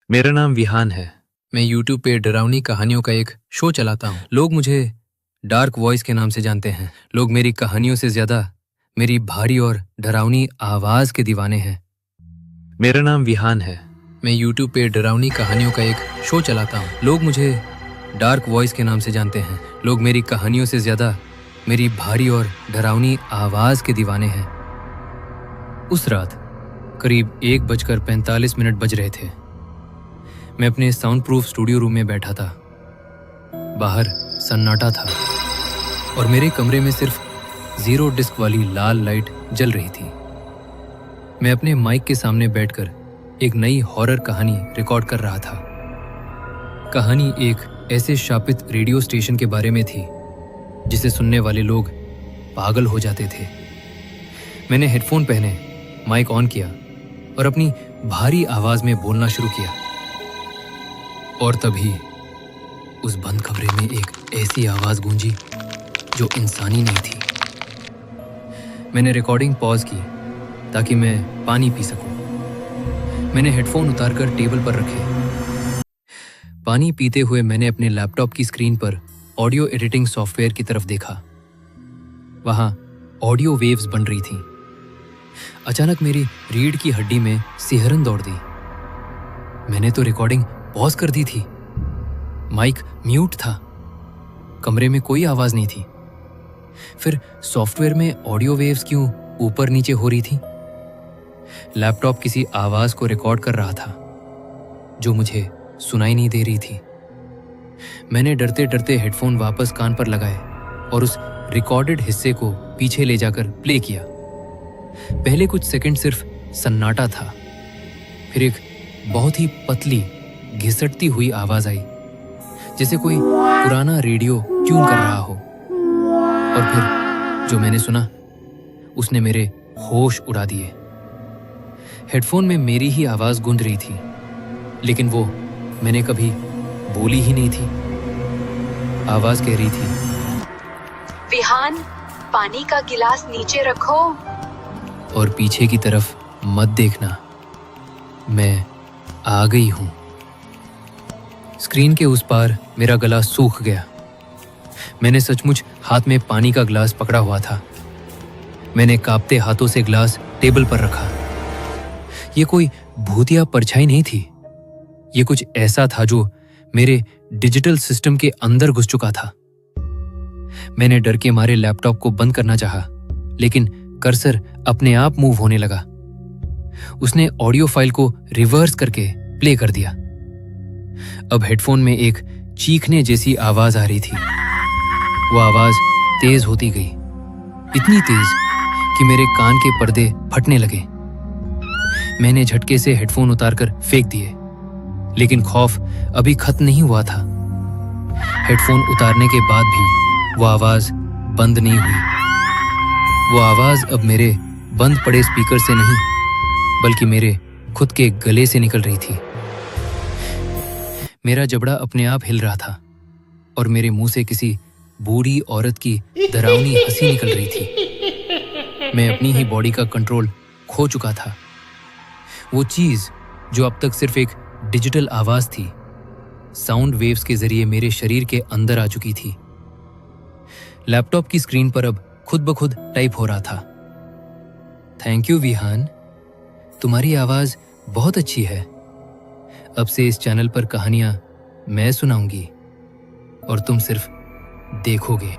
मेरा नाम विहान है। मैं यूट्यूब पे डरावनी कहानियों का एक शो चलाता हूँ। लोग मुझे डार्क वॉइस के नाम से जानते हैं। लोग मेरी कहानियों से ज्यादा मेरी भारी और डरावनी आवाज के दीवाने हैं। मेरा नाम विहान है। मैं यूट्यूब पे डरावनी कहानियों का एक शो चलाता हूँ। लोग मुझे डार्क वॉइस के नाम से जानते हैं। लोग मेरी कहानियों से ज्यादा मेरी भारी और डरावनी आवाज के दीवाने हैं। उस रात करीब 1:45 बज रहे थे। मैं अपने साउंड प्रूफ स्टूडियो रूम में बैठा था। बाहर सन्नाटा था और मेरे कमरे में सिर्फ 0 डिस्क वाली लाल लाइट जल रही थी। मैं अपने माइक के सामने बैठकर एक नई हॉरर कहानी रिकॉर्ड कर रहा था। कहानी एक ऐसे शापित रेडियो स्टेशन के बारे में थी जिसे सुनने वाले लोग पागल हो जाते थे। मैंने हेडफोन पहने, माइक ऑन किया और अपनी भारी आवाज में बोलना शुरू किया। और तभी उस बंद कमरे में एक ऐसी आवाज गूंजी जो इंसानी नहीं थी। मैंने रिकॉर्डिंग पॉज की ताकि मैं पानी पी सकूं। मैंने हेडफोन उतारकर टेबल पर रखे। पानी पीते हुए मैंने अपने लैपटॉप की स्क्रीन पर ऑडियो एडिटिंग सॉफ्टवेयर की तरफ देखा। वहां ऑडियो वेव्स बन रही थीं। अचानक मेरी रीढ़ की हड्डी में सिहरन दौड़ दी। मैंने तो रिकॉर्डिंग पॉज कर दी थी। माइक म्यूट था। कमरे में कोई आवाज नहीं थी। फिर सॉफ्टवेयर में ऑडियो वेव्स क्यों ऊपर नीचे हो रही थी? लैपटॉप किसी आवाज को रिकॉर्ड कर रहा था जो मुझे सुनाई नहीं दे रही थी। मैंने डरते डरते हेडफोन वापस कान पर लगाए और उस रिकॉर्डेड हिस्से को पीछे ले जाकर प्ले किया। पहले कुछ सेकंड सिर्फ सन्नाटा था। फिर एक बहुत ही पतली घिसटती हुई आवाज आई, जैसे कोई पुराना रेडियो ट्यून कर रहा हो। और फिर जो मैंने सुना उसने मेरे होश उड़ा दिए। हेडफोन में मेरी ही आवाज गूंज रही थी, लेकिन वो मैंने कभी बोली ही नहीं थी। आवाज कह रही थी, विहान, पानी का गिलास नीचे रखो और पीछे की तरफ मत देखना, मैं आ गई हूं। स्क्रीन के उस पार मेरा गला सूख गया। मैंने सचमुच हाथ में पानी का ग्लास पकड़ा हुआ था। मैंने कांपते हाथों से ग्लास टेबल पर रखा। ये कोई भूतिया परछाई नहीं थी। ये कुछ ऐसा था जो मेरे डिजिटल सिस्टम के अंदर घुस चुका था। मैंने डर के मारे लैपटॉप को बंद करना चाहा, लेकिन कर्सर अपने आप मूव होने लगा। उसने ऑडियो फाइल को रिवर्स करके प्ले कर दिया। अब हेडफोन में एक चीखने जैसी आवाज आ रही थी। वो आवाज तेज होती गई, इतनी तेज कि मेरे कान के पर्दे फटने लगे। मैंने झटके से हेडफोन उतारकर फेंक दिए, लेकिन खौफ अभी खत्म नहीं हुआ था। हेडफोन उतारने के बाद भी वो आवाज बंद नहीं हुई। वो आवाज अब मेरे बंद पड़े स्पीकर से नहीं, बल्कि मेरे खुद के गले से निकल रही थी। मेरा जबड़ा अपने आप हिल रहा था और मेरे मुंह से किसी बूढ़ी औरत की डरावनी हंसी निकल रही थी। मैं अपनी ही बॉडी का कंट्रोल खो चुका था। वो चीज जो अब तक सिर्फ एक डिजिटल आवाज थी, साउंड वेव्स के जरिए मेरे शरीर के अंदर आ चुकी थी। लैपटॉप की स्क्रीन पर अब खुद ब खुद टाइप हो रहा था, थैंक यू विहान, तुम्हारी आवाज बहुत अच्छी है। अब से इस चैनल पर कहानियां मैं सुनाऊंगी और तुम सिर्फ देखोगे।